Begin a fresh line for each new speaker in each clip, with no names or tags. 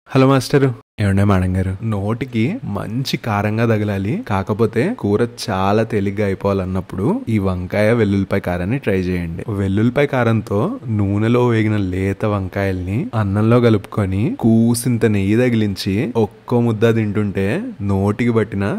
Hello master. ఏమండే madam గారు, నోటికి మంచి కారంగా తగలాలి, కాకపోతే కూర చాలా తేలిగ్గా అయిపోవాలన్నప్పుడు ఈ వంకాయ వెల్లుల్లిపాయ కారాన్ని ట్రై చేయండి. వెల్లుల్లిపాయ కారంతో నూనెలో వేగిన లేత వంకాయల్ని అన్నంలో కలుపుకొని కూసింత నెయ్యి తగిలించి ఒక్కో ముద్ద తింటుంటే నోటికి పట్టిన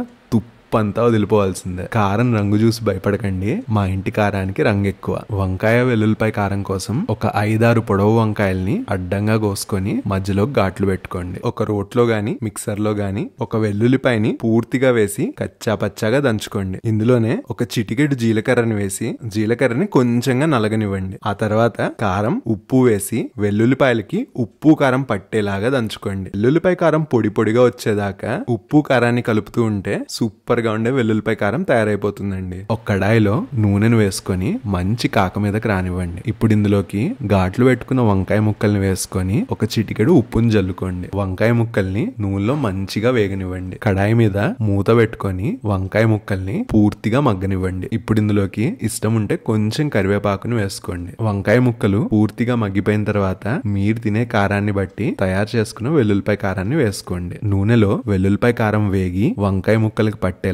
అంతా వదిలిపోవాల్సిందే. కారం రంగు చూసి భయపడకండి, మా ఇంటి కారానికి రంగు ఎక్కువ. వంకాయ వెల్లుల్లిపాయ కారం కోసం ఒక 5-6 పొడవు వంకాయల్ని అడ్డంగా కోసుకొని మధ్యలో ఘాట్లు పెట్టుకోండి. ఒక రోట్లో గాని మిక్సర్ లో గాని ఒక వెల్లుల్లిపాయని పూర్తిగా వేసి కచ్చా పచ్చాగా దంచుకోండి. ఇందులోనే ఒక చిటికెడు జీలకర్రని వేసి జీలకర్రని కొంచెంగా నలగనివ్వండి. ఆ తర్వాత కారం, ఉప్పు వేసి వెల్లుల్లిపాయలకి ఉప్పు కారం పట్టేలాగా దంచుకోండి. వెల్లుల్లిపాయ కారం పొడి పొడిగా వచ్చేదాకా ఉప్పు కారాన్ని కలుపుతూ ఉంటే సూపర్ గా ఉండే వెల్లుల్లిపాయ కారం తయారైపోతుందండి. ఒక కడాయిలో నూనెను వేసుకొని మంచి కాక మీదకి రానివ్వండి. ఇప్పుడు ఇందులోకి ఘాట్లు పెట్టుకున్న వంకాయ ముక్కల్ని వేసుకొని ఒక చిటికెడు ఉప్పుని జల్లుకోండి. వంకాయ ముక్కల్ని నూనెలో మంచిగా వేగనివ్వండి. కడాయి మీద మూత పెట్టుకొని వంకాయ ముక్కల్ని పూర్తిగా మగ్గనివ్వండి. ఇప్పుడు ఇందులోకి ఇష్టం ఉంటే కొంచెం కరివేపాకుని వేసుకోండి. వంకాయ ముక్కలు పూర్తిగా మగ్గిపోయిన తర్వాత మీరు తినే కారాన్ని బట్టి తయారు చేసుకున్న వెల్లుల్లిపాయ కారాన్ని వేసుకోండి. నూనెలో వెల్లుల్లిపాయ కారం వేగి వంకాయ ముక్కలకి పట్టేలాగా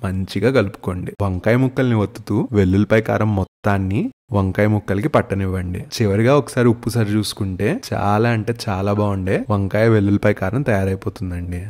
మంచిగా కలుపుకోండి. వంకాయ ముక్కల్ని ఒత్తుతూ వెల్లుల్లిపాయ కారం మొత్తాన్ని వంకాయ ముక్కలకి పట్టనివ్వండి. చివరిగా ఒకసారి ఉప్పు సరి చూసుకుంటే చాలా అంటే చాలా బాగుండే వంకాయ వెల్లుల్లిపాయ కారం తయారైపోతుందండి.